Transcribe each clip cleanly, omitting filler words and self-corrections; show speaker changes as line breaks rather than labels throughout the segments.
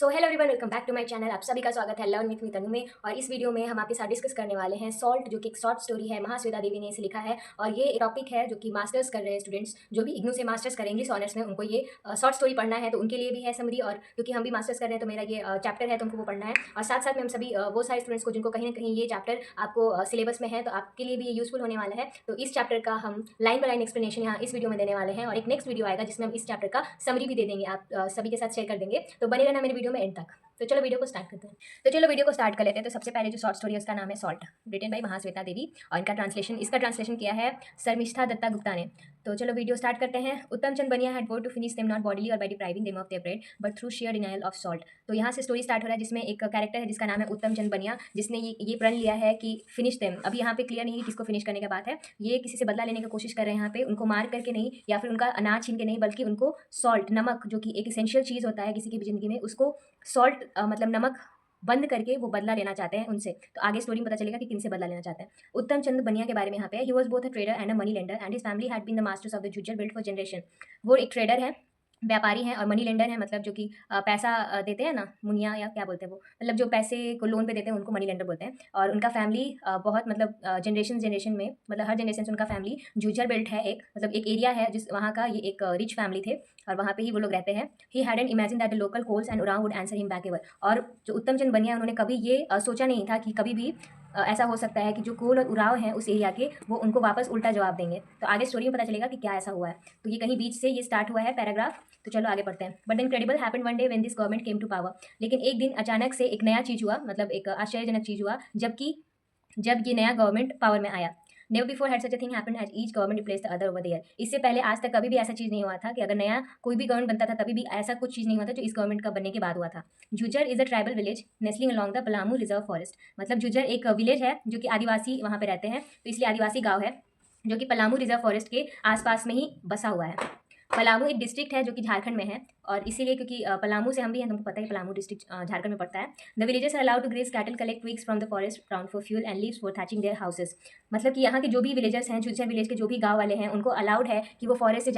So hello everyone, welcome back to my channel. आप सभी का स्वागत है लर्न विथ मी तनु में। और इस वीडियो में हम आपके साथ डिस्कस करने वाले हैं सॉल्ट, जो कि एक शॉर्ट स्टोरी है। महाश्वेता देवी ने इसे लिखा है और ये टॉपिक है जो कि मास्टर्स कर रहे हैं स्टूडेंट्स, जो भी इग्नू से मास्टर्स करेंगे इंग्लिश ऑनर्स में, उनको ये शॉर्ट स्टोरी पढ़ना है। तो उनके लिए भी है समरी, और क्योंकि हम भी मास्टर्स कर रहे हैं तो मेरा ये चैप्टर है तो उनको वो पढ़ना है। और साथ साथ में हम सभी वो सारे स्टूडेंट्स को जिनको कहीं ना कहीं ये चैप्टर आपको सिलेबस में है तो आपके लिए भी ये यूजफुल होने वाला है। तो इस चैप्टर का हम लाइन बाय लाइन एक्सप्लेनेशन यहाँ इस वीडियो में देने वाले हैं, और एक नेक्स्ट वीडियो आएगा जिसमें हम इस चैप्टर का समरी भी दे देंगे, आप सभी के साथ शेयर कर देंगे। तो बने रहना मेरे वीडियो में एंड तक। तो चलो वीडियो को स्टार्ट करते हैं। चलो वीडियो को स्टार्ट कर लेते हैं। तो सबसे पहले जो शॉर्ट स्टोरी है उसका नाम है सॉल्ट, रिटन बाय महाश्वेता देवी, और इसका ट्रांसलेशन किया है शर्मिष्ठा दत्ता गुप्ता ने। तो चलो वीडियो स्टार्ट करते हैं। उत्तम चंद Bania had vowed to finish them not bodily और by depriving them of their bread but through sheer denial of salt. तो यहाँ से स्टोरी स्टार्ट हो रहा है, जिसमें एक कैरेक्टर है जिसका नाम है उत्तम चंद बनिया, जिसने ये प्रण लिया है कि फिनिश देम। अभी यहाँ पे क्लियर नहीं है किसको फिनिश करने की बात है। ये किसी से बदला लेने की कोशिश कर रहे हैं यहाँ पे, उनको मार करके नहीं या फिर उनका अनाज छीन के नहीं, बल्कि उनको सॉल्ट, नमक, जो कि एक एसेंशियल चीज़ होता है किसी की भी जिंदगी में, उसको सॉल्ट मतलब नमक बंद करके वो बदला लेना चाहते हैं उनसे। तो आगे स्टोरी में पता चलेगा कि किनसे बदला लेना चाहते हैं। उत्तम चंद बनिया के बारे में यहाँ पे, he was both a trader and a money lender and his family had been the masters of the Jujhar build for generation. वो एक ट्रेडर है, व्यापारी हैं, और मनी लेंडर है, मतलब जो कि पैसा देते हैं ना, मुनिया या क्या बोलते हैं वो, मतलब जो पैसे को लोन पे देते हैं उनको मनी लेंडर बोलते हैं। और उनका फैमिली बहुत मतलब जनरेशन में, मतलब हर जनरेशन से उनका फैमिली जूझर बेल्ट है, एक मतलब एक एरिया है जिस वहाँ का, ये एक रिच फैमिली थे और वहाँ पे ही वो लोग रहते हैं। He hadn't imagined that the local Kols and Oraon would answer him back ever. और जो उत्तम चंद बनिया, उन्होंने कभी ये सोचा नहीं था कि कभी भी ऐसा हो सकता है कि जो कोल और उराव हैं उस एरिया के, वो उनको वापस उल्टा जवाब देंगे। तो आगे स्टोरी में पता चलेगा कि क्या ऐसा हुआ है। तो ये कहीं बीच से ये स्टार्ट हुआ है पैराग्राफ। तो चलो आगे पढ़ते हैं। But the incredible happened one day when this government came to power. लेकिन एक दिन अचानक से एक नया चीज़ हुआ, मतलब एक आश्चर्यजनक चीज़ हुआ, जब ये नया गवर्नमेंट पावर में आया। Never before had such a thing happened as each government replace the other over there. इससे पहले आज तक कभी भी ऐसा चीज़ नहीं हुआ था कि अगर नया कोई भी गवर्नमेंट बनता था तभी भी ऐसा कुछ चीज़ नहीं हुआ था जो इस गवर्नमेंट का बनने के बाद हुआ था। Jujhar is a tribal village nestling along the Palamu reserve forest. मतलब जुजर एक विलेज है जो कि आदिवासी वहाँ पे रहते हैं, तो इसलिए आदिवासी गाँव है जो कि पलामू रिजर्व फॉरेस्ट के आसपास में ही बसा हुआ है। पलामू एक डिस्ट्रिक्ट है जो कि झारखंड में है, और इसीलिए क्योंकि पलामू से हम भी हैं, तुमको पता है पलामू डिस्ट्रिक्ट झारखंड में पड़ता है। The villages are allowed to graze cattle, collect twigs from the forest ground for fuel and leaves for thatching their houses. मतलब कि यहाँ के जो भी विलेजर्स हैं, छुच्छर विलेज के जो भी गाँव वाले हैं, उनको अलाउड है कि वो फॉरेस्ट में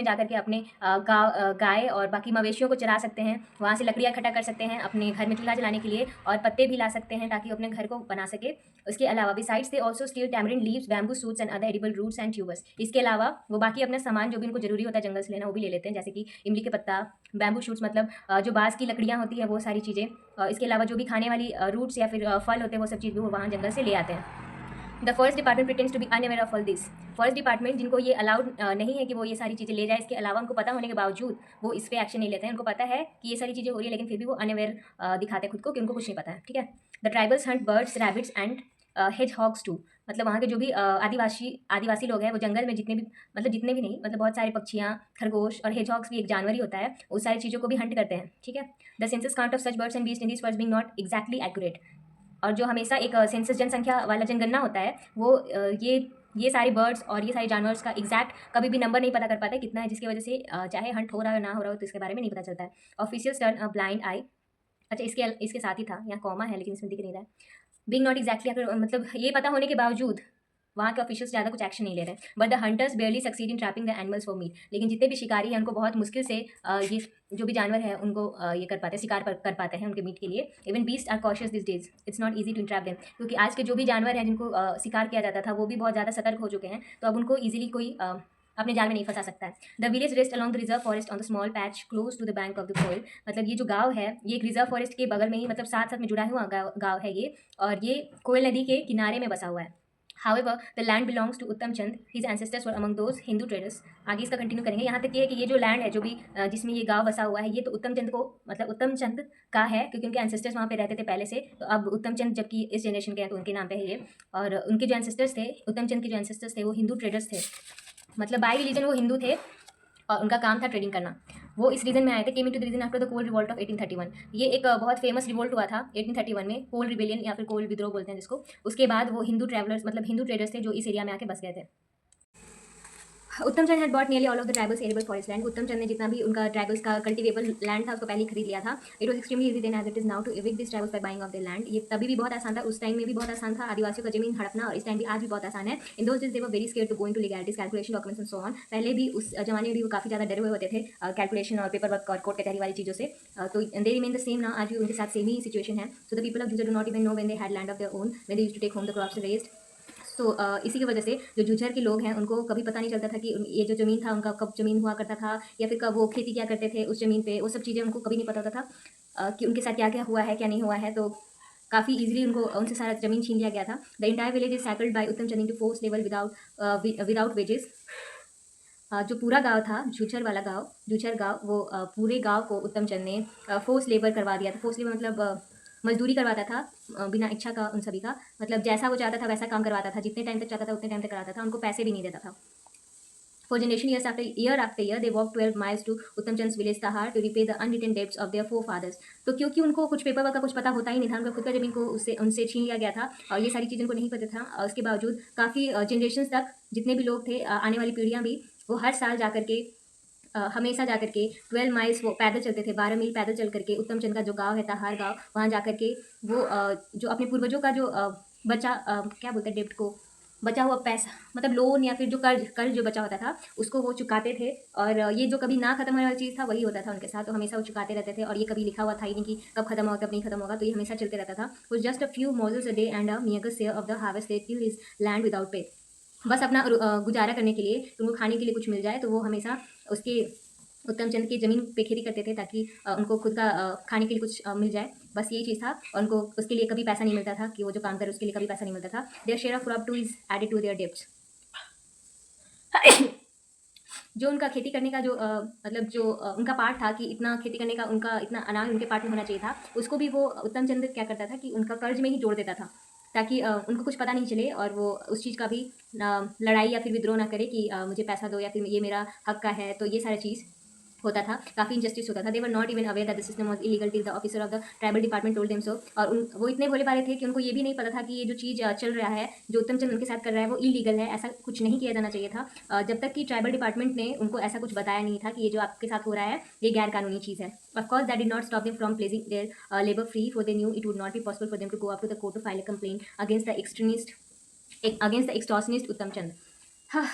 जाकर के अपने गाय और बाकी मवेशियों को चरा सकते हैं, वहाँ से लकड़ियाँ इकट्ठा कर सकते हैं अपने घर में चूल्हा जलाने के लिए, और पत्ते भी ला सकते हैं ताकि अपने घर को बना सके। उसके अलावा besides they also steal tamarind leaves, bamboo shoots and other edible roots and tubers. इसके अलावा वो बाकी अपना सामान जो भी उनको जरूरी होता है जंगल से लेना, वो भी ले लेते हैं, जैसे कि इमली के पत्ता, बैम्बू शूट्स, मतलब जो बाँस की लकड़ियाँ होती है वो सारी चीज़ें। इसके अलावा जो भी खाने वाली रूट्स या फिर फल होते हैं वो सब चीज़ भी वो वहाँ जंगल से ले आते हैं। The forest department pretends to be unaware of all this. Forest department, जिनको ये अलाउड नहीं है कि वो ये सारी चीज़ें ले जाए, इसके अलावा उनको पता होने के बावजूद वो इस पर एक्शन नहीं लेते हैं। उनको पता है कि ये सारी चीज़ें हो रही है, लेकिन फिर भी वो अनअवेयर दिखाते हैं खुद को कि उनको कुछ नहीं पता है। ठीक है। The tribals hunt birds, rabbits and hedgehogs too. मतलब वहाँ के जो भी आदिवासी लोग हैं वो जंगल में जितने भी नहीं, मतलब बहुत सारे पक्षियाँ, खरगोश और हेज हॉग्स भी एक जानवर ही होता है, उस सारी चीज़ों को भी हंट करते हैं। ठीक है। The census count of such birds and beast in this words being not exactly accurate. और जो हमेशा एक सेंसस जनसंख्या वाला जनगणना होता है, वो ये सारे बर्ड्स और ये सारे जानवर्स का एग्जैक्ट कभी भी नंबर नहीं पता कर पाता है कितना है, जिसकी वजह से चाहे हंट हो रहा हो ना हो रहा हो तो इसके बारे में नहीं पता चलता है। ऑफिशियल्स टर्न अ ब्लाइंड आई। अच्छा, इसके साथ ही था, यहाँ कॉमा है लेकिन इसमें दिख नहीं रहा है। बीइंग नॉट एक्जैक्टली, मतलब ये पता होने के बावजूद वहाँ के ऑफिशियल्स ज़्यादा कुछ एक्शन नहीं ले रहे हैं। But the hunters बेयरली succeed in trapping the animals for meet. लेकिन जितने भी शिकारी हैं उनको बहुत मुश्किल से ये जो भी जानवर है उनको ये कर पाते हैं, कर पाते हैं उनके मीट के लिए। Even beast are cautious this days, it's not easy to entrap them. क्योंकि आज के जो भी जानवर हैं जिनको शिकार किया जाता था वो भी बहुत ज़्यादा सतर्क हो चुके हैं, तो अब उनको ईजिली कोई अपने जाल में नहीं फंसा सकता है। The village rest along the reserve forest on the small patch close to the bank of the Koel. मतलब ये जो गाँव है ये एक रिजर्व फॉरेस्ट के बगल में ही, मतलब साथ साथ में जुड़ा हुआ गाँव है ये, और ये कोयल नदी के किनारे में बसा हुआ है। However, the land belongs to उत्तम चंद. His ancestors were among those Hindu traders. आगे इसका कंटिन्यू करेंगे। यहाँ तक ये है कि ये जो लैंड है, जो भी जिसमें ये गांव बसा हुआ है, ये तो उत्तम चंद को, मतलब उत्तम चंद का है, क्योंकि उनके एंसेस्टर्स वहाँ पे रहते थे पहले से। तो अब उत्तम चंद जबकि इस जनरेशन के हैं तो उनके नाम पे है ये। और उनके जो एंसेस्टर्स थे, उत्तम चंद के जो एंसेस्टर्स थे वो हिंदू ट्रेडर्स थे, मतलब बाय रिलीजन वो हिंदू थे और उनका काम था ट्रेडिंग करना। वो इस रीजन में आए थे, came into the region after the Kol revolt of 1831। ये एक बहुत फेमस रिवोल्ट हुआ था 1831 में, कोल रिबेलियन या फिर कोल विद्रोह बोलते हैं जिसको। उसके बाद वो हिंदू ट्रैवलर्स, मतलब हिंदू ट्रेडर्स थे जो इस एरिया में आके बस गए थे। Uttam Chand had bought nearly all of the tribals arable forest land. Uttam Chand ने जितना भी उनका ट्राइबल्स का कल्टिवेबल लैंड था उसको पहले ही खरीद लिया था। It was extremely easy then as it is now to evict this tribals by buying off the land. ये तभी भी बहुत आसान था, उस टाइम में भी बहुत आसान था आदिवासियों का जमीन हड़पना, और इस टाइम भी आज भी बहुत आसान है। In those days they were very scared to go into legalities, calculation, documents and so on. पहले भी उस जमाने में भी वो काफ़ी ज़्यादा डरे हुए होते थे कैलकुलेशन और पेपर वर्क और कोर्ट कचहरी वाली चीज़ों से। तो दे रिमेन द सेम ना, आज भी उनके साथ सेम ही सिचुएशन है। So the people of Jujhar do not even know when they had land of their own, when they used to take home the crops raised. तो इसी की वजह से जो जूझर के लोग हैं उनको कभी पता नहीं चलता था कि ये जो ज़मीन था उनका कब ज़मीन हुआ करता था, या फिर कब वो खेती क्या करते थे उस ज़मीन पे, वो सब चीज़ें उनको कभी नहीं पता होता था कि उनके साथ क्या क्या हुआ है क्या नहीं हुआ है। तो काफ़ी इजीली उनको उनसे सारा ज़मीन छीन लिया गया था। The entire village is shackled by Uttam Chand to force लेवल विदाउट वेजेस। जो पूरा गांव था झूझर वाला गांव, झूझर गांव, वो पूरे गांव को उत्तम चंद ने फोर्स लेबर करवा दिया था। फोर्स लेबर मतलब मजदूरी करवाता था बिना इच्छा का उन सभी का, मतलब जैसा वो चाहता था वैसा काम करवाता था, जितने टाइम तक चाहता था उतने टाइम तक कराता था, उनको पैसे भी नहीं देता था। For generation year after year, they walked 12 miles to उत्तम चंद्स विलेज तहार to repay the unwritten debts of their forefathers। तो क्योंकि उनको कुछ पेपर वर्क का कुछ पता होता ही नहीं था, उनका खुद का जमीन को उनसे छीन लिया गया था और ये सारी चीज़ें उनको नहीं पता था। और उसके बावजूद काफ़ी जनरेशन तक जितने भी लोग थे, आने वाली पीढ़ियाँ भी, वो हर साल जा करके हमेशा जा करके 12 माइल्स वो पैदल चलते थे, 12 मील पैदल चल करके उत्तम चंद का जो गाँव है तहार गाँव, वहाँ जा करके वो जो अपने पूर्वजों का जो बचा क्या बोलते हैं डेब्ट को, बचा हुआ पैसा, मतलब लोन या फिर जो कर्ज जो बचा होता था उसको वो चुकाते थे। और ये जो कभी ना खत्म होने वाली चीज़ था वही होता था उनके साथ, तो हमेशा वो चुकाते रहते थे और ये कभी लिखा हुआ था ही नहीं कि कब खत्म होगा कब नहीं खत्म होगा, तो ये हमेशा चलते रहता था। वो just a few morsels a day and a meagre share of the harvest they till his land without pay. बस अपना गुजारा करने के लिए, तुमको खाने के लिए कुछ मिल जाए, तो वो हमेशा उसके उत्तम चंद की ज़मीन पे खेती करते थे ताकि उनको खुद का खाने के लिए कुछ मिल जाए, बस यही चीज़ था। और उनको उसके लिए कभी पैसा नहीं मिलता था कि वो जो काम करे उसके लिए कभी पैसा नहीं मिलता था। Their share of crop too is added to their debts. जो उनका खेती करने का जो मतलब जो उनका पार्ट था कि इतना खेती करने का उनका इतना अनाज उनके पार्ट में होना चाहिए था, उसको भी वो उत्तम चंद क्या करता था कि उनका कर्ज में ही जोड़ देता था ताकि उनको कुछ पता नहीं चले और वो उस चीज़ का भी लड़ाई या फिर विद्रोह ना करे कि मुझे पैसा दो या फिर ये मेरा हक का है। तो ये सारा चीज़ होता था, काफ़ी इनजस्टिस होता था। They were not even aware that the system was illegal till the officer of the tribal department told them so. और वो इतने भोले भाले थे कि उनको ये भी नहीं पता था कि ये जो चीज़ चल रहा है, जो उत्तम चंद उनके साथ कर रहा है, वो इलीगल है, ऐसा कुछ नहीं किया जाना चाहिए था। जब तक कि ट्राइबल डिपार्टमेंट ने उनको ऐसा कुछ बताया नहीं था कि ये जो आपके साथ हो रहा है ये गैर कानूनी चीज़ है। Of course that did not stop them from placing their labour free, for they knew it would not be possible for them to go up to the court to file a complaint against the extortionist Uttam Chand. हाँ,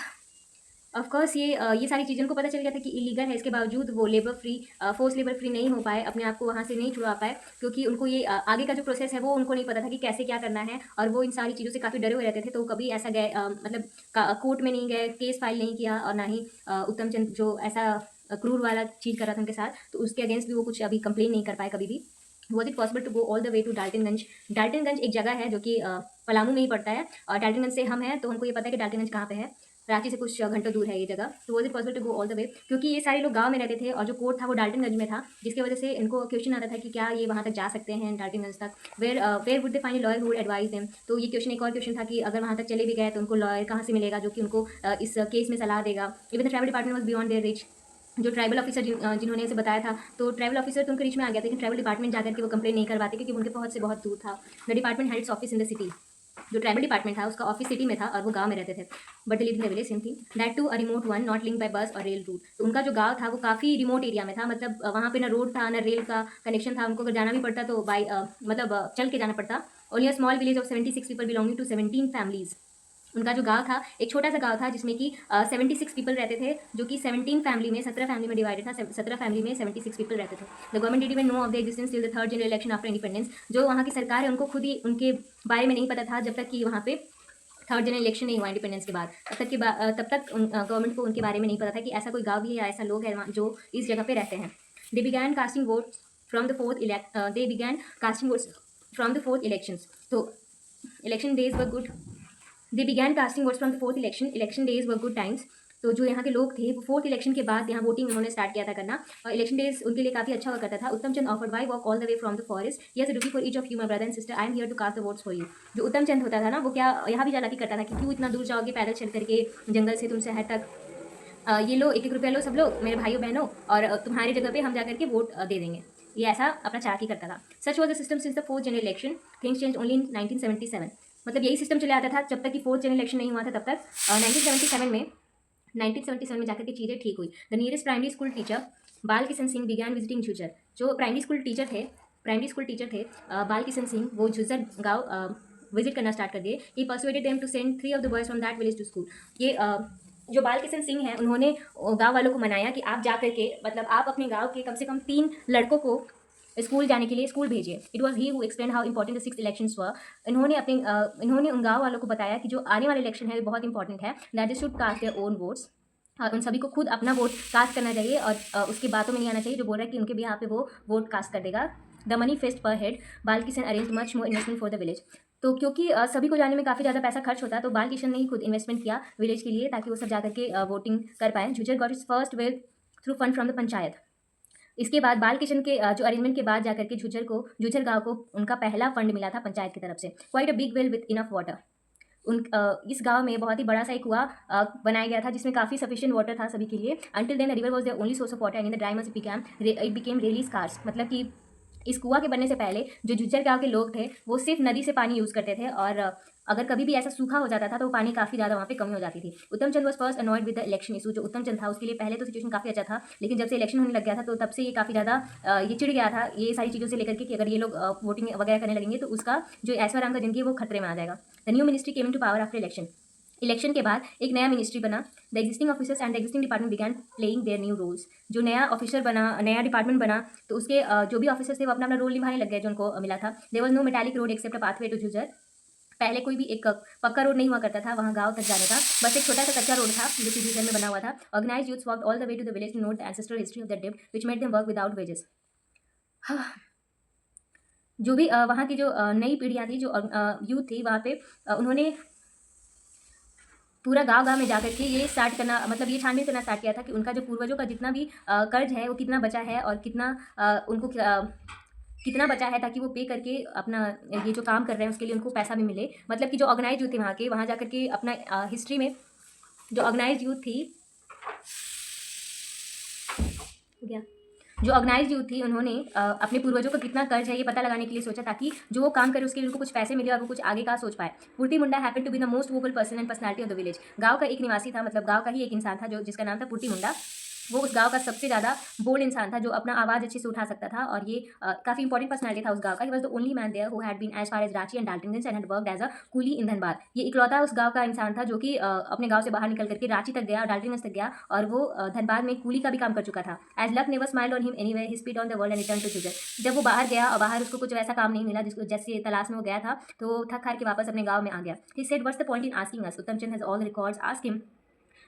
of course ये सारी चीज़ें उनको पता चल गया था कि इलीगल है, इसके बावजूद वो labour free, force labour free नहीं हो पाए, अपने आप को वहाँ से नहीं छुड़वा पाए, क्योंकि उनको ये आगे का जो प्रोसेस है वो उनको नहीं पता था कि कैसे क्या करना है। और वो इन सारी चीज़ों से काफ़ी डरे हुए रहते थे, तो कभी ऐसा गए मतलब कोर्ट में नहीं गए, केस फाइल नहीं किया, और ना ही उत्तम चंद जो ऐसा क्रूर वाला चीज़ कर रहा था उनके साथ, तो उसके अगेंस्ट भी वो कुछ अभी कंप्लेन नहीं कर पाए कभी भी। Was it possible to go all the way to Daltonganj. Daltonganj एक जगह है जो कि पलामू में ही पड़ता है, और डाल्टनगंज से हम हैं तो हमको ये पता है कि डाल्टनगंज कहाँ पे है, रांची से कुछ घंटों दूर है ये जगह। तो was it possible to go all the way, क्योंकि ये सारे लोग गांव में रहते थे और जो कोर्ट था वो डाल्टनगंज में था, जिसकी वजह से इनको क्वेश्चन आता था कि क्या ये वहाँ तक जा सकते हैं डाल्टनगंज तक, where would they find lawyer who would advise them. तो ये क्वेश्चन एक और क्वेश्चन था कि अगर वहाँ तक चले भी गए तो उनको लॉयर कहाँ से मिलेगा जो कि उनको इस केस में सलाह देगा। Even the tribal department was beyond their rich. जो ट्राइबल ऑफिसर जिन्होंने इसे बताया था, तो ट्राइबल ऑफिसर तो उनके रीच में आ गया था, लेकिन ट्राइबल डिपार्टमेंट जाकर के वो कंप्लेन नहीं करवाते क्योंकि उनके पहुंच से बहुत दूर था। The department had it's office in the city. जो ट्राइबल डिपार्टमेंट था उसका ऑफिस सिटी में था और वो गांव में रहते थे, but live in the village, same thing, that too a remote one not link by bus और रेल रूट। तो उनका जो गांव था वो काफ़ी रिमोट एरिया में था, मतलब वहाँ पे ना रोड था ना रेल का कनेक्शन था, उनको अगर जाना भी पड़ता तो बाई मतलब चल के जाना पड़ता। Only a small village of 76 people belonging to 17 families. उनका जो गांव था एक छोटा सा गांव था जिसमें कि 76 पीपल रहते थे, जो कि 17 फैमिली में 17 फैमिली में डिवाइडेड था, 17 फैमिली में 76 पीपल रहते थे। The government did even know of the existence till the third general election after independence. जो वहाँ की सरकार है उनको खुद ही उनके बारे में नहीं पता था जब तक कि वहाँ पे थर्ड जनरल इलेक्शन नहीं हुआ इंडिपेंडेंस के बाद, तब तक गवर्नमेंट को उनके बारे में नहीं पता था कि ऐसा कोई गाँव भी है या ऐसा लोग है जो इस जगह पे रहते हैं। They began casting votes from the fourth elections. तो election days were good. They began casting votes from the fourth election days were good times. तो जो यहाँ के लोग थे वो फोर्थ इलेक्शन के बाद यहाँ वोटिंग उन्होंने स्टार्ट किया था करना, और इलेक्शन डेज उनके लिए काफ़ी अच्छा हुआ करता था। Uttam Chand offered why walk all the way from the forest, yes duty for each of you my brother and sister, I am here to cast the votes for you. जो उत्तम चंद होता था ना वो क्या यहाँ भी चालाकी करता था कि क्यों इतना दूर जाओगे पैदल चल करके जंगल से तुम शहर तक, ये लो 1-1 रुपया लो सब लोग मेरे भाइयों बहनों, और तुम्हारी जगह पे हम जा करके वोट दे देंगे। ये ऐसा अपना चालाकी करता था। सच was the system since the fourth general election, things change only in 1977। मतलब यही सिस्टम चले आता था जब तक कि फोर्थ जनरल इलेक्शन नहीं हुआ था तब तक। 1977 में 1977 में जाकर के चीज़ें ठीक हुई। The nearest primary school teacher बाल किशन सिंह बिगैन विजिटिंग झुज्जर। जो प्राइमरी स्कूल टीचर थे बाल किशन सिंह, वो झुज्जर गाँव विजिट करना स्टार्ट कर दिए। He persuaded them to send 3 of the boys from that village to school. ये जो बाल किशन सिंह हैं, उन्होंने गांव वालों को मनाया कि आप जा करके, मतलब आप अपने गांव के कम से कम 3 लड़कों को स्कूल जाने के लिए स्कूल भेजिए। It was he who explain how important the 6 elections were. इन्होंने उन गाँव वालों को बताया कि जो आने वाले इलेक्शन है वो बहुत इंपॉर्टेंट है, that is should cast their own votes. और उन सभी को खुद अपना वोट कास्ट करना चाहिए और उसकी बातों में नहीं आना चाहिए जो बोल रहा है कि उनके भी यहाँ पे वो वोट कास्ट कर देगा। द मनी फेस्ट पर हेड बाल Kishan arrange much more investment for the village. तो क्योंकि सभी को जाने में काफ़ी ज़्यादा पैसा खर्च होता है, तो बाल किशन ने ही खुद इन्वेस्टमेंट किया विलेज के लिए ताकि वो सब जाकर के वोटिंग कर पाए। Jujhar got is first well through fund from the panchayat. इसके बाद बाल किशन के जो अरेंजमेंट के बाद जाकर के झुज्जर गाँव को उनका पहला फंड मिला था पंचायत की तरफ से। Quite a big well with enough water. इस गांव में बहुत ही बड़ा सा एक कुआं बनाया गया था जिसमें काफ़ी सफिशिएंट वाटर था सभी के लिए। Until then the river was their only source of water and in the dry months it became really scarce. मतलब कि इस कुआं के बनने से पहले जो झुज्जर गांव के लोग थे वो सिर्फ नदी से पानी यूज़ करते थे और अगर कभी भी ऐसा सूखा हो जाता था तो वो पानी काफ़ी ज़्यादा वहाँ पे कमी हो जाती थी। Uttam Chand was first annoyed with the election issue. जो उत्तम चंद था उसके लिए पहले तो सिचुएशन काफ़ी अच्छा था, लेकिन जब से इलेक्शन होने लग गया था तो तब से ये काफ़ी ज़्यादा ये चिढ़ गया था ये सारी चीज़ों से लेकर के कि अगर ये लोग वोटिंग वगैरह करने लगेंगे तो उसका जो ऐश्वर्य का जिंदगी वो खतरे में आ जाएगा। The new ministry came to power after election के बाद एक नया मिनिस्ट्री बना। The existing officers and the existing department began playing their new roles. जो नया ऑफिसर बना, नया डिपार्टमेंट बना, तो उसके जो भी ऑफिसर्स थे वो अपना अपना रोल निभाने लग गए जो उनको मिला था। There was no metallic road except a pathway to Jujhar. पहले कोई भी एक पक्का रोड नहीं हुआ करता था वहाँ गांव तक जाने का, बस एक छोटा सा कच्चा रोड था जो कि झुज्जर में बना हुआ था। Organise youths walked all the way to the village to note the ancestral history of the dead which made them work without wages. जो भी वहाँ की जो नई पीढ़ियाँ थी, जो यूथ थी वहाँ पे उन्होंने पूरा गांव में जाकर के ये स्टार्ट करना, मतलब ये छानबीन करना स्टार्ट किया था कि उनका जो पूर्वजों का जितना भी कर्ज है वो कितना बचा है और कितना उनको कितना बचा है ताकि वो पे करके अपना ये जो काम कर रहे हैं उसके लिए उनको पैसा भी मिले। मतलब कि जो ऑर्गेनाइज यूथ थे वहाँ जाकर के अपना हिस्ट्री में जो ऑर्गेनाइज यूथ थी उन्होंने अपने पूर्वजों का कितना कर्ज है ये पता लगाने के लिए सोचा ताकि जो वो काम करे उसके लिए उनको कुछ पैसे मिले और वो कुछ आगे का सोच पाए। Purti Munda happened to be the most vocal person and personality of the village. गांव का एक निवासी था, मतलब गांव का ही एक इंसान था जो जिसका नाम था पुर्ती मुंडा। वो उस गांव का सबसे ज़्यादा बोल्ड इंसान था जो अपना आवाज़ अच्छे से उठा सकता था और ये काफ़ी इंपॉर्टेंट पर्सनालिटी था उस गांव का। He was the only man there who had been as far as Ranchi and Daltonganj and had worked as a coolie in Dhanbad. ये इकलौता उस गांव का इंसान था जो कि अपने गांव से बाहर निकल करके रांची तक गया और डाल्टनगंज तक गया और वो धनबाद में कूली का भी काम कर चुका था। As luck never smiled on him anyway he speed on the world and return to Jujhar. जब वो बाहर गया और बाहर उसको कुछ वैसा काम नहीं मिला जिसको जैसे तलाश में वो गया था, तो थक हार के वापस अपने गाँव में आ गया। He said what's the point in asking us. Uttam Chand has all the records, ask him.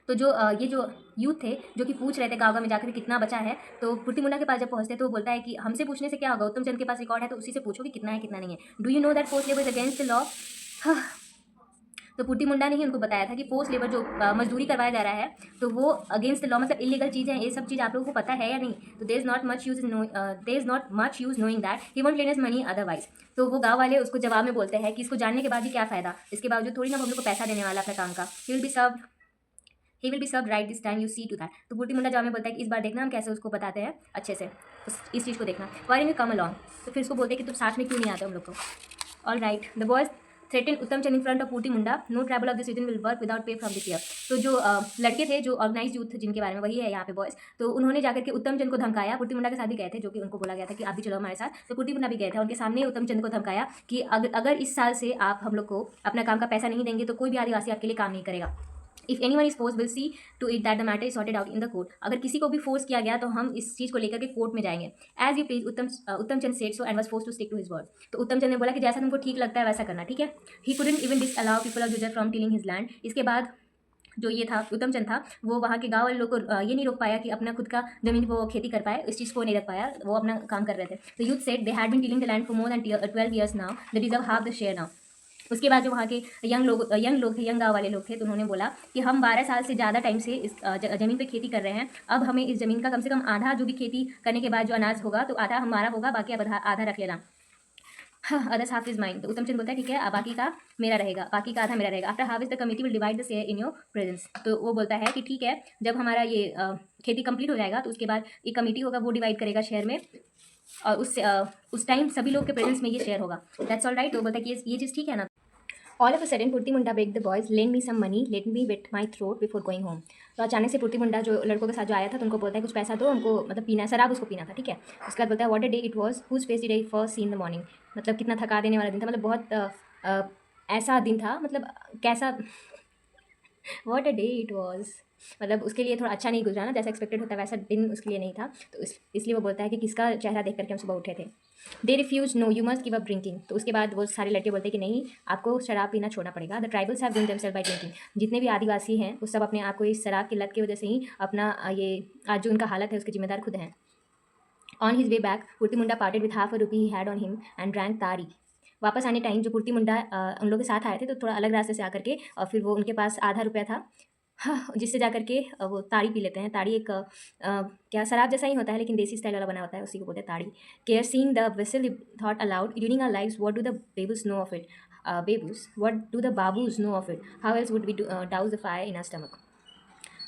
तो ये जो यूथ थे जो कि पूछ रहे थे गाँव में जाकर कितना बचा है, तो पुर्ती मुंडा के पास जब पहुंचते तो वो बोलता है कि हमसे पूछने से क्या होगा, उत्तम चंद के पास रिकॉर्ड है तो उसी से पूछो कि कितना है कितना नहीं है। Do you know that force labour is against the law. तो पुर्ती मुंडा ने ही उनको बताया था कि फोर्स लेबर जो मजदूरी करवाया जा रहा है तो वो अगेंस्ट द लॉ, मतलब इलीगल चीज़ें हैं। ये सब चीज़ आप लोगों को पता है या नहीं। तो there is not much use knowing that he want lane is money otherwise. तो वो गाँव वाले उसको जवाब में बोलते हैं कि इसको जानने के बाद भी क्या फ़ायदा, इसके बावजूद थोड़ी ना हम लोग को पैसा देने वाला अपने काम का। He will be serve right this time, you see to that. तो पुर्ती मुंडा जवाब में बोलता है कि इस बार देखना हम कैसे उसको बताते हैं अच्छे से, इस चीज़ को देखना। Why you come along. तो फिर उसको बोलते हैं कि तुम साथ में क्यों नहीं आते हम लोग को। All right, the boys threaten Uttam Chand in front of Purti Munda, no travel of this region will work without pay from this year. तो जो लड़के थे जो ऑर्गेनाइज यूथ जिनके बारे में वही है यहाँ पे बॉयज, तो उन्होंने जाकर के उत्तम चंद को धमकाया। पुर्ती मुंडा के साथ भी गए थे जो कि उनको बोला गया था कि आप भी चलो हमारे साथ, तो पुर्ती मुंडा भी गए थे। उनके सामने उत्तम चंद को धमकाया कि अगर इस साल से आप हम लोग को अपना काम का पैसा नहीं देंगे तो कोई भी आदिवासी आपके लिए काम नहीं करेगा। If anyone is force will see to it that the matter is sorted out in the court. अगर किसी को भी फोर्स किया गया तो हम इस चीज़ को लेकर के कोर्ट में जाएंगे। As you please Uttam Chand said so and was force to stick to his word. तो उत्तम चंद ने बोला कि जैसा तुमको ठीक लगता है वैसा करना, ठीक है। He couldn't even disallow people of Jujhar from tilling his land. इसके बाद जो ये था उत्तम चंद था वो वहाँ के गाँव वाले लोग को ये नहीं रोक पाया कि अपना खुद का जमीन वो खेती कर पाए, इस चीज़ को नहीं रख पाया, वो अपना काम कर रहे थे। तो youth said they had been tilling the land for more than 12 years now, they deserve half the share now. उसके बाद जो वहाँ के यंग गाँव वाले लोग थे, तो उन्होंने बोला कि हम 12 साल से ज़्यादा टाइम से इस ज़मीन पे खेती कर रहे हैं, अब हमें इस ज़मीन का कम से कम आधा, जो भी खेती करने के बाद जो अनाज होगा तो आधा हमारा होगा, बाकी अब आधा रख लेना। Others half is mind. तो उत्तम चंद बोलता है ठीक है, बाकी का मेरा रहेगा, बाकी का आधा मेरा रहेगा। After harvest the committee will divide the share in your presence. तो वो बोलता है कि ठीक है, जब हमारा ये खेती कंप्लीट हो जाएगा तो उसके बाद एक कमेटी होगा वो डिवाइड करेगा शेयर में, और उस टाइम सभी लोग के प्रेजेंस में ये शेयर होगा। That's all right. तो बोलता है कि ये चीज़ ठीक है ना। All of a sudden Purti Munda beg the boys lend me some money let me wet my throat before going home. तो अचानक से पुर्ती मुंडा जो लड़कों के साथ जो आया था तो उनको बोलता है कुछ पैसा दो, उनको मतलब पीना, शराब उसको पीना था, ठीक है। उसके बाद बोलता है what a day it was whose face did I first see in the morning. मतलब कितना थका देने वाला दिन था, मतलब बहुत ऐसा दिन था, मतलब कैसा, what a day it was, मतलब उसके लिए थोड़ा अच्छा नहीं गुजरा ना, जैसा एक्सपेक्टेड होता है वैसा दिन उसके लिए नहीं था। तो इसलिए वो बोलता है कि किसका चेहरा देख करके हम सुबह उठे थे। They refuse no you must give up drinking. तो उसके बाद वो सारे लड़के बोलते हैं कि नहीं, आपको शराब पीना छोड़ना पड़ेगा। The tribals have ruined themself by drinking. जितने भी आदिवासी हैं वो सब अपने आप को इस शराब की लत की वजह से ही अपना ये आज जो उनका हालत है उसके जिम्मेदार खुद हैं। On his way back Purti Munda parted with half a rupee he had on him and drank tari. वापस आने टाइम जो पुर्ती मुंडा उन लोगों के साथ आए थे तो थोड़ा अलग रास्ते से आकर के, और फिर वो उनके पास आधा रुपया था, हाँ, जिससे जा कर के वो ताड़ी पी लेते हैं। ताड़ी एक क्या शराब जैसा ही होता है लेकिन देसी स्टाइल वाला बना होता है, उसी को बोलते हैं ताड़ी। Care seeing the vessel thought aloud during our lives what do the babus know of it. Babus what do the babus know of it, how else would we douse the fire in our stomach.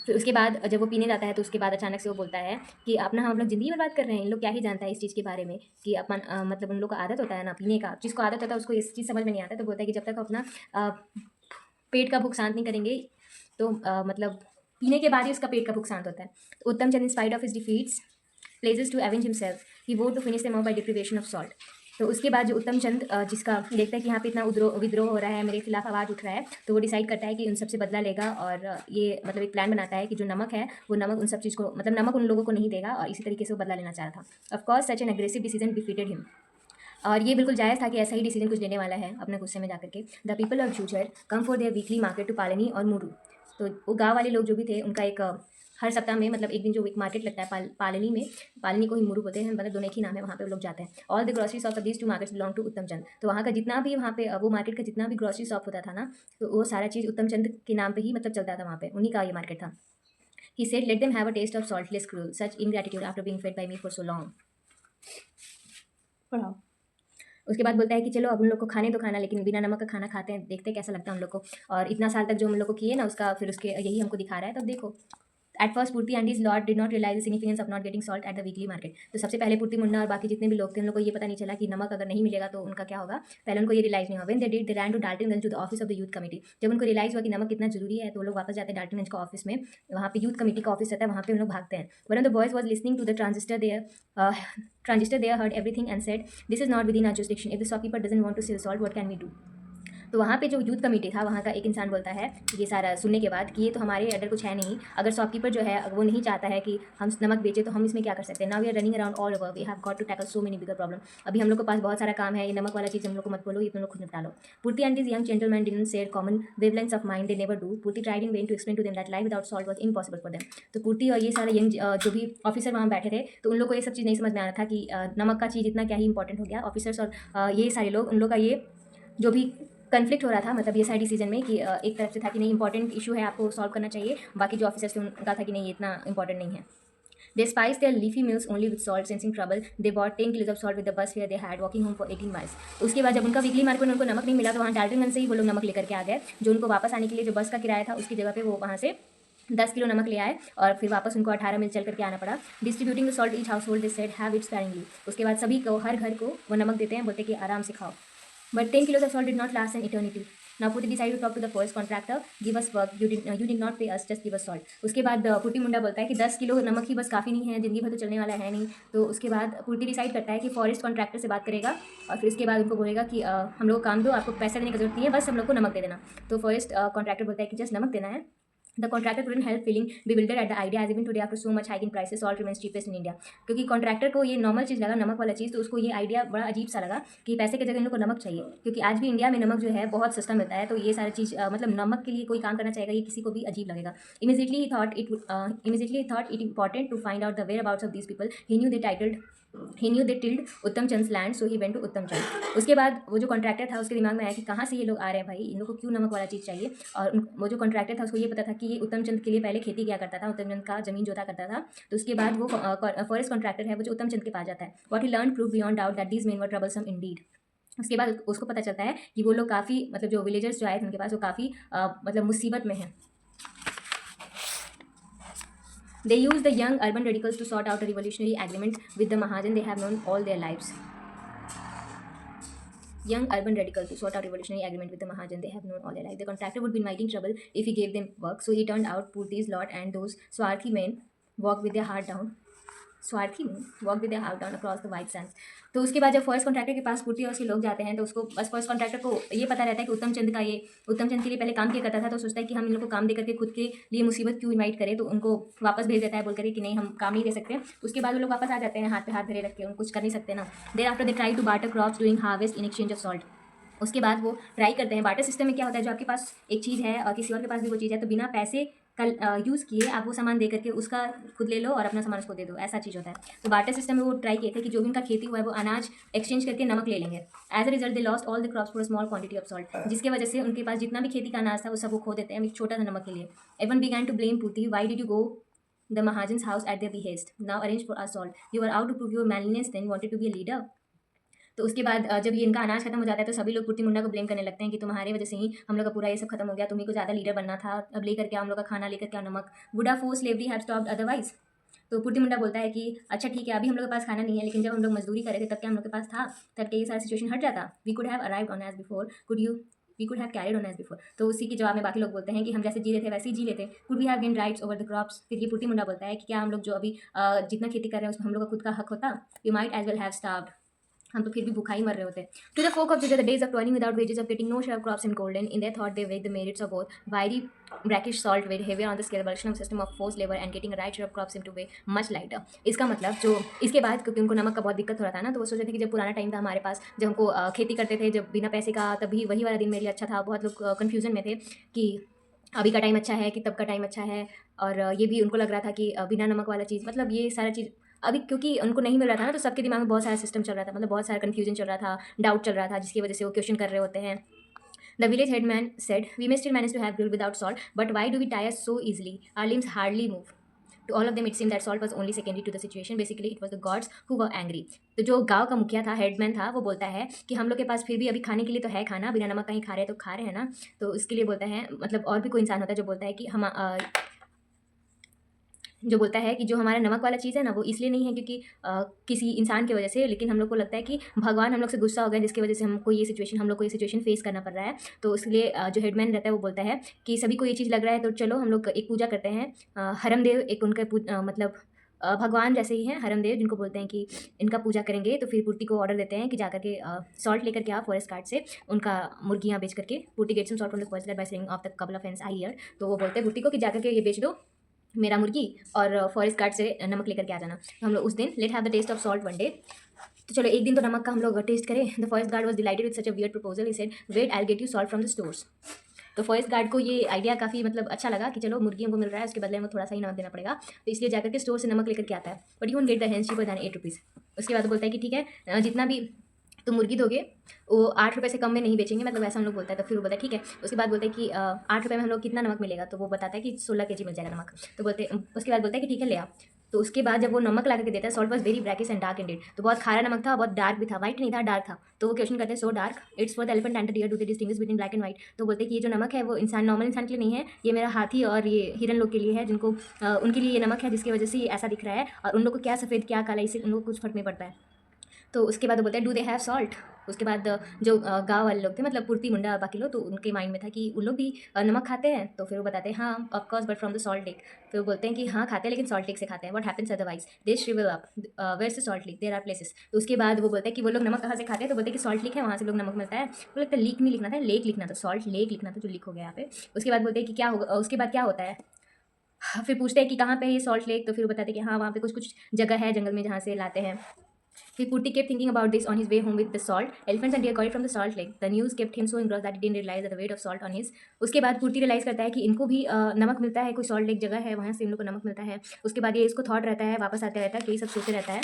फिर उसके बाद जब वो पीने जाता है तो उसके बाद अचानक से वो बोलता है कि अपना हम लोग ज़िंदगी बर्बाद कर रहे हैं, इन लोग क्या ही जानता है इस चीज़ के बारे में कि अपन मतलब उन लोग को आदत होता है ना पीने का, जिसको आदत होता है उसको इस चीज़ समझ में नहीं आता। तो बोलता है कि जब तक अपना अ, पेट का भूख शांत नहीं करेंगे तो मतलब पीने के बाद ही उसका पेट का भूख शांत होता है। तो Uttam Chand in spite of his defeats pledges to avenge himself he vowed to finish them off by deprivation of salt. तो उसके बाद जो उत्तम चंद जिसका देखता है कि यहाँ पे इतना विद्रोह हो रहा है, मेरे खिलाफ आवाज़ उठ रहा है, तो वो डिसाइड करता है कि उन सबसे बदला लेगा और ये मतलब एक प्लान बनाता है कि जो नमक है वो नमक उन सब चीज़ को, मतलब नमक उन लोगों को नहीं देगा, और इसी तरीके से वो बदला लेना चाह रहा था। Of course such an aggressive decision defeated him. और ये बिल्कुल जायज़ था कि ऐसा ही डिसीजन कुछ लेने वाला है अपने गुस्से में जाकर के। The people of Jujhar come for their weekly market to Palni और मुरू। तो वो गाँव वाले लोग जो भी थे उनका एक हर सप्ताह में मतलब एक दिन जो एक मार्केट लगता है पालनी में, पालनी को ही मुरू बोलते हैं, मतलब दोनों एक ही नाम है, वहाँ पे वो लोग जाते हैं। All the grocery shops of these two markets belong to Uttam Chand. तो वहाँ का जितना भी वहाँ पे वो मार्केट का जितना भी ग्रोसरी शॉप होता था ना, तो वो सारा चीज़ उत्तम चंद के नाम पे ही मतलब चलता था, वहाँ पे उन्हीं का ये मार्केट था। He said let them have a taste of saltless cruel such ingratitude after being fed by me for so long. पढ़ाओ। उसके बाद बोलता है कि चलो अब उन लोग को खाने दो खाना, लेकिन बिना नमक का खाना खाते हैं, देखते हैं कैसा लगता है उन लोग को, और इतना साल तक जो हम लोग को किए ना उसका फिर उसके यही हमको दिखा रहा है, तब देखो। At first Purti and his lord did not realise the significance of not getting salt at the weekly market. तो सबसे पहले पुर्ती मुन्ना और बाकी जितने भी लोग थे उन लोग को ये पता नहीं चला कि नमक अगर नहीं मिलेगा तो उनका क्या होगा, पहले उनको ये रियलाइज नहीं हुआ। When they did they ran to Daltonganj to the office of the youth committee. जब उनको रियलाइज हुआ कि नमक कितना जरूरी है तो वो लोग वापस जाते हैं डाल्टनगंज का ऑफिस में, वहाँ पे यूथ कमिटी का ऑफिस रहता है, वहाँ पे उन लोग भागते हैं। One of the boys was listening to the transistor there heard everything and said this is not within our jurisdiction, if the shopkeeper doesn't want to sell salt what can we do. तो वहाँ पे जो youth committee था वहाँ का एक इंसान बोलता है ये सारा सुनने के बाद कि ये तो हमारे अंडर कुछ है नहीं, अगर शॉपकीपर जो है अगर वो नहीं चाहता है कि हम नमक बेचे तो हम इसमें क्या कर सकते हैं। Now we are running around all over, we have got to tackle so many bigger problem. अभी हम लोग के पास बहुत सारा काम है, ये नमक वाला चीज़ हम लोग को मत बोलो, ये तुम लोग खुद निपटा लो। Purti and this young gentleman didn't share common wavelengths of mind, they never do. Purti tried in vain to explain to them that life without salt was impossible for them. तो पुर्ती और ये सारे यंग जो भी ऑफिसर वहाँ बैठे थे तो उन लोग को ये सब चीज़ नहीं समझ में आ रहा था कि नमक का चीज़ इतना क्या ही इंपॉर्टेंट हो गया। ऑफिसर्स और ये सारे लोग उन लोग का ये जो भी कन्फ्लिक्ट हो रहा था, मतलब ये सारे डिसीजन में कि एक तरफ से था कि नहीं इंपॉर्टेंट इशू है आपको सॉल्व करना चाहिए, बाकी जो ऑफिसर्स थे उनका था कि नहीं ये इतना इंपॉर्टेंट नहीं है। They spice their leafy meals only with salt, sensing trouble they bought 10 kilos of salt with the bus fare they had walking home for 18 miles. तो उसके बाद जब उनका वीकली मार्केट में उनको नमक नहीं मिला तो वहाँ डाल्टनगंज से ही वो लोग नमक लेकर के आ गए। जो उनको वापस आने के लिए जो बस का किराया था उसकी जगह पे वो वहाँ से 10 किलो नमक ले आए और फिर वापस उनको 18 मील चल करके आना पड़ा। Distributing the salt each house hold they said have it sparingly. उसके बाद सभी को हर घर को वो नमक देते हैं, बोलते कि आराम से खाओ। But 10 kilos of salt did not last an eternity. Now Putti decided to talk to the forest contractor. Give us work. You did not pay us. Just give us salt. उसके बाद पुट्टी मुंडा बोलता है कि 10 kilo नमक ही बस काफ़ी नहीं है, ज़िंदगी भर तो चलने वाला है नहीं। तो उसके बाद पुट्टी डिसाइड करता है कि फॉरेस्ट कॉन्ट्रैक्टर से बात करेगा और फिर उसके बाद उनको बोलेगा कि हम लोग को काम दो, आपको पैसा देने की जरूरत नहीं है, बस हम लोग को नमक दे देना। तो फॉरेस्ट कॉन्ट्रैक्टर बोलता है कि जस्ट नमक देना है। The contractor couldn't help feeling bewildered at the idea, as even today after so much hike in prices salt remains cheapest in India. क्योंकि कॉन्ट्रैक्टर को ये नॉर्मल चीज़ लगा, नमक वाला चीज़, तो उसको ये आइडिया बड़ा अजीब सा लगा कि पैसे की जगह इन लोग को नमक चाहिए, क्योंकि आज भी इंडिया में नमक जो है बहुत सस्ता मिलता है। तो ये सारी चीज़ मतलब नमक के लिए कोई काम करना चाहेगा ये किसी को भी अजीब लगेगा। Immediately he thought it important to find out the whereabouts of these people. He knew they tilled Uttam Chand land, so he went to Uttam Chand. उसके बाद वो जो कॉन्ट्रैक्टर था उसके दिमाग में आया कि कहाँ से ये लोग आ रहे हैं भाई, इन लोग को क्यों नमक वाला चीज़ चाहिए। और वो जो कॉन्ट्रैक्टर था उसको ये पता था कि ये उत्तम चंद के लिए पहले खेती किया करता था, उत्तम चंद का जमीन जोता करता था। तो उसके बाद वो फॉरेस्ट कॉन्ट्रैक्टर है वो जो उत्तम चंद के पास जाता है। What he learn prove beyond doubt that these main were troublesome Indeed. उसके बाद उसको पता चलता है कि वो लोग काफ़ी मतलब जो विलेजर्स जो आए थे उनके पास वो काफ़ी मतलब मुसीबत में हैं। They use the young urban radicals to sort out a revolutionary agreement with the Mahajan they have known all their lives. young urban radical to sort out revolutionary agreement with the Mahajan they have known all their life. The contractor would be inviting trouble if he gave them work, so he turned out Purti's lot, and those Swarthy men walked with their heart down स्वार्थी में walk with how down across the white Sands. तो उसके बाद जब first contractor के पास पूर्ति और उसके लोग जाते हैं तो उसको बस फर्स्ट कॉन्ट्रैक्टर को ये पता रहता है कि उत्तम चंद का ये उत्तम चंद के लिए पहले काम किया करता था, तो सोचता है कि हम इन लोग को काम दे करके खुद के लिए मुसीबत क्यों इन्वाइट करें, तो उनको वापस भेज देता है बोल करके कि नहीं हम काम नहीं दे सकते। उसके बाद वो लोग वापस आ जाते हैं हाथ पे हाथ धरे रख के, उनको कुछ कर नहीं सकते ना। Thereafter they try to barter crops doing harvest in exchange of salt. उसके बाद वो ट्राई करते हैं। बार्टर सिस्टम में क्या होता है, जो आपके पास एक चीज़ है और किसी और के पास भी वो चीज़ है, तो बिना पैसे कल यूज़ किए आप वो सामान दे करके उसका खुद ले लो और अपना सामान उसको दे दो, ऐसा चीज़ होता है। तो बार्टर सिस्टम में वो ट्राई किए थे कि जो भी उनका खेती हुआ है वो अनाज एक्सचेंज करके नमक ले लेंगे। As a result they lost all the crops for a small quantity of salt, जिसकी वजह से उनके पास जितना भी खेती का अनाज था वो सब वो खो देते हैं एक छोटा सा नमक के लिए। Even began to blame Purti, why did you go the mahajans house at their behest, now arrange for our salt, you are out to prove your manliness then wanted to be a leader. तो उसके बाद जब ये इनका अनाज खत्म हो जाता है तो सभी लोग पुर्ति मुंडा को ब्लेम करने लगते हैं कि तुम्हारी वजह से ही हम लोग का पूरा ये सब खत्म हो गया, तुम्ही को ज़्यादा लीडर बनना था, अब लेकर के हम लोग का खाना लेकर के नमक, would have force slavery have stopped otherwise. तो पुर्ति मुंडा बोलता है कि अच्छा ठीक है अभी हम लोग के पास खाना नहीं है, लेकिन जब हम लोग मजदूरी कर रहे थे तब क्या हम लोग के पास था, तब क्या ये सारा सिचुएशन हट जाता, we could have arrived on as before, could you we could have carried on as before. तो उसी के जवाब में बाकी लोग बोलते हैं कि हम जैसे जी रहे थे वैसे ही जी लेते, could we have gain rights over the crops. फिर ये पुर्ति मुंडा बोलता है कि क्या हम लोग जो अभी जितना खेती कर रहे हैं उसमें हम लोग का खुद का हक होता, you might as well have starved, हम तो फिर भी भूखा ही मर रहे होते। To the folk of Juda the days of toiling without wages of getting no share of crops in golden in their thought they weighed the merits of both weary brackish salt weighed heavier on the scale abolition of system of forced labor and getting a right share of crops into way much lighter। इसका मतलब जो इसके बाद क्योंकि उनको नमक का बहुत दिक्कत हो रहा था ना, तो वो सोच रहे थे कि जब पुराना टाइम था हमारे पास, जब हमको खेती करते थे जब बिना पैसे का, तभी वही वाला दिन मेरे लिए अच्छा था। बहुत लोग कन्फ्यूजन में थे कि अभी का टाइम अच्छा है कि तब का टाइम अच्छा है, और ये भी उनको लग रहा था कि बिना नमक वाला चीज़, मतलब ये सारा चीज़ अभी क्योंकि उनको नहीं मिल रहा था ना, तो सबके दिमाग में बहुत सारा सिस्टम चल रहा था, मतलब बहुत सारा कन्फ्यूजन चल रहा था, डाउट चल रहा था, जिसकी वजह से वो क्वेश्चन कर रहे होते हैं। The village headman said, we may still manage to have grill without salt, but why do we tire so easily, our limbs hardly move. To all of them it seemed that salt was only secondary to the situation, basically it was the gods who were angry। तो जो गांव का मुखिया था, headman था, वो बोलता है कि हम लोग के पास फिर भी अभी खाने के लिए तो है खाना, बिना नमक कहीं खा रहे तो खा रहे हैं ना। तो इसके लिए बोलता है, मतलब और भी कोई इंसान होता है जो बोलता है कि हम जो बोलता है कि जो हमारा नमक वाला चीज़ है ना वो इसलिए नहीं है क्योंकि किसी इंसान की वजह से, लेकिन हम लोग को लगता है कि भगवान हम लोग से गुस्सा हो गया जिसकी वजह से हम लोग को ये सिचुएशन फेस करना पड़ रहा है। तो इसलिए जो हेडमैन रहता है वो बोलता है कि सभी को ये चीज़ लग रहा है तो चलो हम लोग एक पूजा करते हैं। हरमदेव एक उनका मतलब भगवान जैसे ही हैं हरमदेव, जिनको बोलते हैं कि इनका पूजा करेंगे। तो फिर पूर्ति को ऑर्डर देते हैं कि जाकर के सॉल्ट लेकर के आप फॉरेस्ट गार्ड से उनका मुर्गियाँ बेच करके, Purti gets some salt from the forest guard by saying off the couple of hens I hear. तो वो बोलते हैं पूर्ति को कि जाकर के ये बेच दो मेरा मुर्गी, और फॉरेस्ट गार्ड से नमक लेकर के आ जाना। तो हम लोग उस दिन let have the taste of salt one day, तो चलो एक दिन तो नमक का हम लोग टेस्ट करें। The forest guard was delighted with such a weird proposal, he said wait I will get you salt from the stores. तो फॉरेस्ट गार्ड को ये आइडिया काफ़ी मतलब अच्छा लगा कि चलो मुर्गियों को मिल रहा है, उसके बदले में थोड़ा सा ही नमक देना पड़ेगा, तो इसलिए जाकर के स्टोर से नमक लेकर के आता है। But you won't get the hence cheaper then 8 rupees. उसके बाद बोलता है कि ठीक है जितना भी तो मुर्गी दोगे वो 8 रुपये से कम में नहीं बेचेंगे, मतलब ऐसा हम लोग बोलता है। तो फिर वो बोलता है ठीक है। उसके बाद बोलते हैं कि 8 रुपये में हम लोग कितना नमक मिलेगा, तो वो बताता है कि 16 kg मिल जाएगा नमक। तो बोलते उसके बाद बोलता है कि ठीक है ले आओ। तो उसके बाद जब वो नमक ला करके देता है, salt was very brackish and dark ended, तो बहुत खारा नमक था, बहुत डार्क भी था, वाइट नहीं था डार्क था। तो वो क्वेश्चन करते हैं so dark it's for the elephant and the deer do they distinguish between black and white. तो बोलते हैं कि ये जो नमक है वो इंसान नॉर्मल इंसान के लिए नहीं है, ये मेरा हाथी और ये हिरन लोग के लिए है, जिनको उनके लिए ये नमक है जिसकी वजह से ये ऐसा दिख रहा है, और उन लोग को क्या सफ़ेद क्या काला इससे उन लोग को कुछ फर्क नहीं पड़ता है। तो उसके बाद वो बोलते हैं डू दे हैव सॉल्ट। उसके बाद जो गांव वाले लोग थे, मतलब पूर्ति मुंडा बाकी लोग, तो उनके माइंड में था कि उन लोग भी नमक खाते हैं। तो फिर वो बताते हैं हाँ of course but from the salt lake. फिर वो बोलते हैं कि हाँ खाते हैं लेकिन सॉल्ट लेक से खाते हैं। What happens otherwise they shrivel up where से salt lake there are places. तो उसके बाद वो बोलते हैं कि वो लोग नमक कहाँ से खाते हैं, तो बोलते हैं कि सॉल्ट लेक है, वहाँ से लोग नमक मिलता है। वो लगता है लीक नहीं लिखना था, लेक लिखना था, सॉल्ट लेक लिखना था, जो लिख हो गया यहाँ पे। उसके बाद बोलते हैं कि क्या होगा, उसके बाद क्या होता है, फिर पूछते हैं कि कहाँ पे है ये सॉल्ट लेक। तो फिर वो बताते हैं कि हाँ वहाँ पे कुछ कुछ जगह है जंगल में जहाँ से लाते हैं। He Purti kept thinking about this on his way home with the salt. Elephants and deer got it from the salt lake. The news kept him so engrossed that he didn't realize that the weight of salt on his। उसके बाद पूर्ति realise करता है कि इनको भी नमक मिलता है, कोई सॉल्ट लेक जगह है वहाँ से इन लोग को नमक मिलता है। उसके बाद ये इसको थॉट रहता है, वापस आते रहता है, यही सब सोचते रहता है,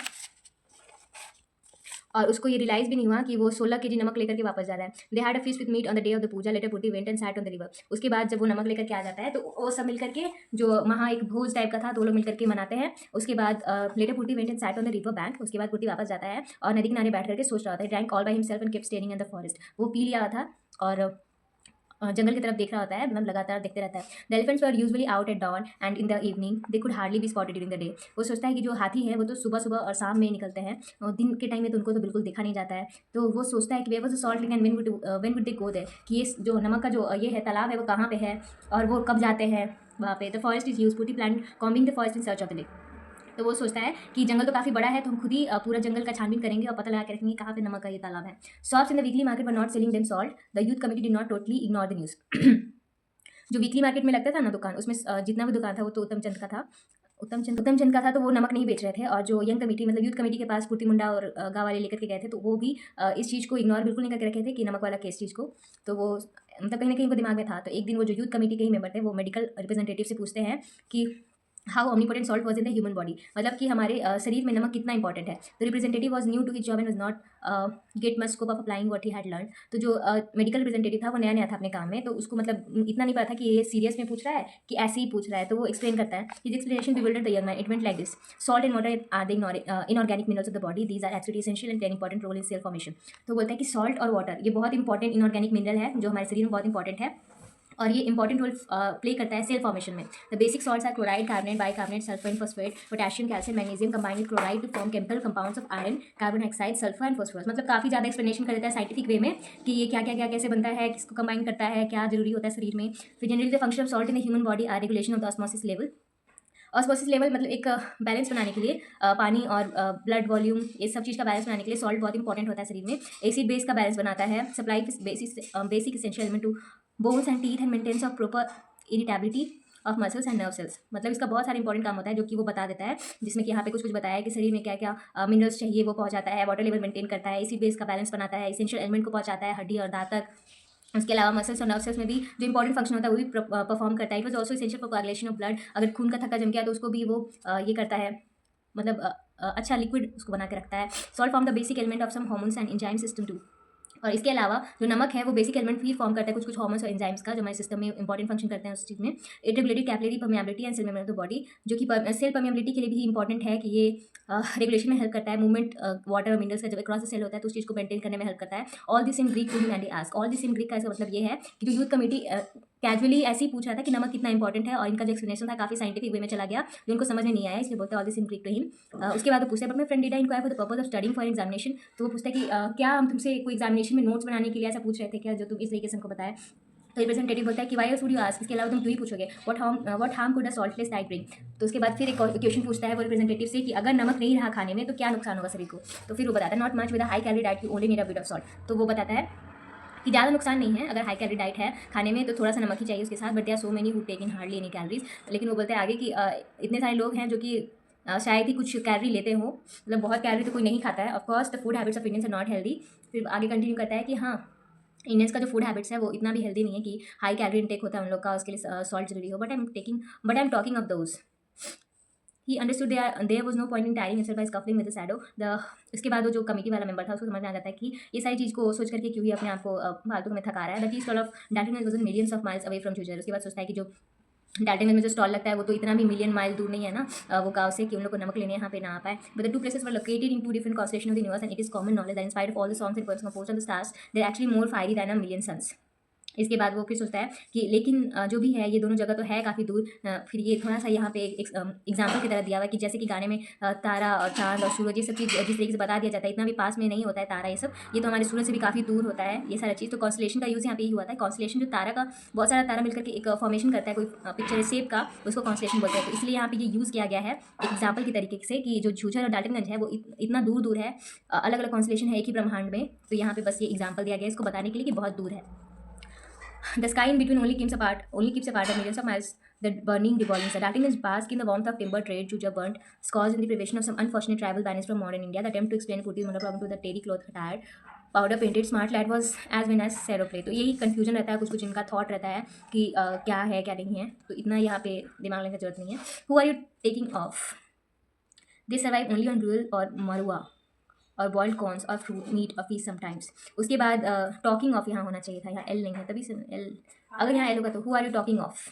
और उसको ये रियलाइज़ भी नहीं हुआ कि वो 16 kg नमक लेकर के वापस जा रहा है। They had a feast with meat on the day of the puja, later Purti went and sat on the river. उसके बाद जब वो नमक लेकर के आ जाता है तो वो सब मिलकर के जो वहाँ एक भोज टाइप का था, तो वो लोग मिलकर के मनाते हैं। उसके बाद letter Purti went and sat on the river bank. उसके बाद पूर्ति वापस जाता है और नदी किनारे बैठ करके सोच रहा होता है। Drank all by himself and kept staring at the forest. वो पी लिया था और जंगल की तरफ देख रहा होता है, मतलब लगातार देखते रहता है। The elephants were usually out at dawn and in the evening they could hardly be spotted during the day. वो सोचता है कि जो हाथी है वो तो सुबह सुबह और शाम में निकलते हैं, और दिन के टाइम में तो उनको तो बिल्कुल देखा नहीं जाता है। तो वो सोचता है कि where was a salt lake and when would they go there, कि ये जो नमक का जो ये है तालाब है वो कहाँ पे है और वो कब जाते हैं वहाँ पे। The forest is use putty plan combing the forest in search of the lake. तो वो सोचता है कि जंगल तो काफ़ी बड़ा है, तो हम खुद ही पूरा जंगल का छानबीन करेंगे और पता लगा के रखेंगे कहाँ पे नमक का ये तालाब है। Shops in the weekly market were not selling them salt, the youth committee did not totally ignore the news. जो वीकली मार्केट में लगता था ना दुकान, उसमें जितना भी दुकान था वो तो उत्तम चंद का था। उत्तम चंद का था, तो वो नमक नहीं बेच रहे थे। और जो यंग कमेटी मतलब यूथ कमेटी के पास पुर्ती मुंडा और गाँव वाले लेकर के गए थे, तो वो भी इस चीज़ को इग्नोर बिल्कुल नहीं करके रखे थे कि नमक वाला केस चीज़ को। तो वो मतलब कहीं ना कहीं वो दिमाग में था। तो एक दिन वो जो यूथ कमेटी के ही मेंबर थे वो मेडिकल रिप्रेजेंटेटिव से पूछते हैं कि how omnipotent salt was in the human body, मतलब कि हमारे शरीर में नमक कितना इंपॉर्टेंट है। The representative was new to his job and was not get much scope of applying what he had learn. तो जो मेडिकल रिप्रेजेंटेटिव था वो नया नया था अपने काम में, तो उसको मतलब इतना नहीं पता था कि ये सीरियस में पूछ रहा है कि ऐसे ही पूछ रहा है। तो वो एक्सप्लेन करता है, his explanation bewildered the young man. It went like this: salt and water are the inorganic minerals of the body. These are absolutely essential and play an important role in cell formation. तो बोलता है कि salt और water ये बहुत important inorganic mineral है जो हमारे शरीर में बहुत इंपॉर्टेंट है, और ये इंपॉर्टेंट रोल प्ले करता है सेल फॉर्मेशन में। The basic salts are chloride, carbonate, bicarbonate, sulphur and phosphate, potassium, calcium, magnesium combined with chloride to form chemical compounds of iron, carbon dioxide, sulphur and phosphorus. मतलब काफ़ी ज़्यादा explanation कर देता है scientific way में कि ये क्या क्या क्या कैसे बनता है, किसको कंबाइन करता है, क्या जरूरी होता है शरीर में। फिर generally the function of salt in the human body are regulation of the osmosis level. Osmosis level मतलब एक बैलेंस बनाने के लिए पानी और ब्लड वॉल्यूम ये सब चीज़ का बैलेंस बनाने के लिए सॉल्ट बहुत इंपॉर्टेंट होता है शरीर में। एसिड बेस का बैलेंस बनाता है, supply basic essential element to bones and teeth and maintenance of proper irritability of muscles and nerve cells. मतलब इसका बहुत सारा इंपॉर्टेंट काम होता है जो कि वो बता देता है, जिसमें कि यहाँ पे कुछ कुछ बताया है कि शरीर में क्या क्या मिनरल्स चाहिए वो पहुँचाता है, वाटर लेवल मेंटेन करता है, एसिड बेस का बैलेंस बनाता है, एसेंशियल एलिमेंट को पहुँचाता है हड्डी और दांत तक। उसके अलावा मसल्स और नर्व सेल्स में भी जो इंपॉर्टेंट फंक्शन होता है वो भी परफॉर्म करता है। It was also essential for coagulation of blood. अगर खून का थक्का जम गया तो उसको भी वो ये करता है, मतलब अच्छा लिक्विड उसको बना के रखता है। Salt form the basic element of some hormones and enzyme system too. और इसके अलावा जो नमक है वो बेसिक एलिमेंट भी फॉर्म करता है कुछ कुछ हार्मोन्स और एंजाइम्स का, जो हमारे सिस्टम में इंपॉर्टेंट फंक्शन करते हैं उस चीज़ में। It regulated capillary permeability and cell membrane of the body, जो कि सेल परमेबिलिटी के लिए भी इंपॉर्टेंट है कि ये रेगुलेशन में हेल्प करता है। मूवमेंट वाटर और मिनरल्स का जब क्रॉस द सेल होता है तो उस चीज़ को मेंटेन करने में हेल्प करता है। All this in Greek to and ask. All this in Greek का इसका मतलब ये है कि जो यूथ कमेटी कैजुअली ऐसे ही पूछ रहा था कि नमक कितना इंपॉर्टेंट है, और इनका जो एक्सप्लेनेशन था काफ़ी साइंटिफिक वे में चला गया जो उनको समझ में नहीं आया, इसलिए बोलते हैं all this in Greek to him. उसके बाद वो पूछते हैं, but my friend did I inquire for the purpose of studying for examination. तो वो पूछता है कि क्या हम तुमसे कोई एग्जामिनेशन में नोट्स बनाने के लिए ऐसा पूछ रहे थे क्या, जो तुम इस तरीके से हमको बताया। तो रिप्रेजेंटेटिव बोलता है कि वाई वुड यू आस्क, इसके अलावा तुम क्यों ही पूछोगे, what harm could a saltless diet bring. तो उसके बाद फिर एक क्वेश्चन पूछता है वो रिप्रेजेंटेटिव से कि अगर नमक नहीं रहा खाने में तो क्या नुकसान होगा शरीर को। तो फिर वो बताता है, not much with a high calorie diet, you only need a bit of salt. तो वो बताता है कि ज़्यादा नुकसान नहीं है अगर हाई कैलोरी डाइट है खाने में, तो थोड़ा सा नमक ही चाहिए उसके साथ, but they are so many who take in hardly any calories. लेकिन वो बोलते हैं आगे कि इतने सारे लोग हैं जो कि शायद ही कुछ कैलोरी लेते हो, मतलब बहुत कैलोरी तो कोई नहीं खाता है। Of course the food habits of Indians are not healthy. फिर आगे कंटिन्यू करता है कि हाँ, इंडियंस का जो फूड हैबिट्स है वो इतना भी हेल्दी नहीं है कि हाई कैलोरी इनटेक होता है उन लोग का, उसके लिए सॉल्ट जरूरी हो, but I am talking of those. He understood there was no point in tiring himself by scuffling with the shadow. इसके बाद वो जो कमेटी वाला मेंबर था उसको समझ में आ जाता है कि ये सारी चीज़ को सोच करके क्यों ही अपने आप को फालतू में थका रहा है। The tea stall of Dalton was millions of miles away from Jujhar. उसके बाद सोचता है कि जो डाल्टन में जो स्टॉल लगता है वो तो इतना भी मिलियन माइल दूर नहीं है ना वो गाँव से, कि उन लोग को नमक लेने यहाँ पे ना आ पाए। But the two places were located in two different constellation of the universe and it is common knowledge that in spite of all the songs and poems composed on the stars they are actually more fiery than a million suns. इसके बाद वो फिर सोचता है कि लेकिन जो भी है ये दोनों जगह तो है काफ़ी दूर। फिर ये थोड़ा सा यहाँ पे एक एग्जाम्पल की तरह दिया हुआ है कि जैसे कि गाने में तारा और चांद और सूरज ये सब चीज़ जिस तरीके से बता दिया जाता है, इतना भी पास में नहीं होता है तारा, ये सब ये तो हमारे सूरज से भी काफ़ी दूर होता है ये सारा चीज़। तो कॉन्स्टलेशन का यूज़ यहाँ पे ही हुआ था। कॉन्स्टलेशन जो तारा का बहुत सारा तारा मिलकर के एक फॉर्मेशन करता है कोई पिक्चर शेप का, उसको कॉन्स्टलेशन बोलते हैं। तो इसलिए यहाँ पे ये यूज़ किया गया है एक एग्जाम्पल की तरीके से कि जो झूझर और डाल्टनगंज है वो इतना दूर दूर है, अलग अलग कॉन्स्टलेशन है एक ही ब्रह्मांड में। तो यहाँ पे बस ये एग्जाम्पल दिया गया इसको बताने के लिए कि बहुत दूर है। The sky in between only keeps apart of millions of miles. The burning revolving star. Dalton bask in the warmth of timber trade, Juja burnt, scores in the privation of some unfortunate tribal banished from modern India. The attempt to explain Putti's Munda problem to the terry cloth attire, powder painted smart lad was as vain as सेरोप्ले। तो यही confusion रहता है, कुछ कुछ इनका thought रहता है कि क्या है क्या नहीं है, तो इतना यहाँ पे दिमाग लेने की जरूरत नहीं है। Who are you taking of, they survive only on grill और मरुआ और बॉइल्ड कॉर्न्स और फ्रूट मीट और फीस समटाइम्स। उसके बाद टॉकिंग ऑफ यहाँ होना चाहिए था, यहाँ एल नहीं है तभी से एल, अगर यहाँ एल होगा तो who are you talking of.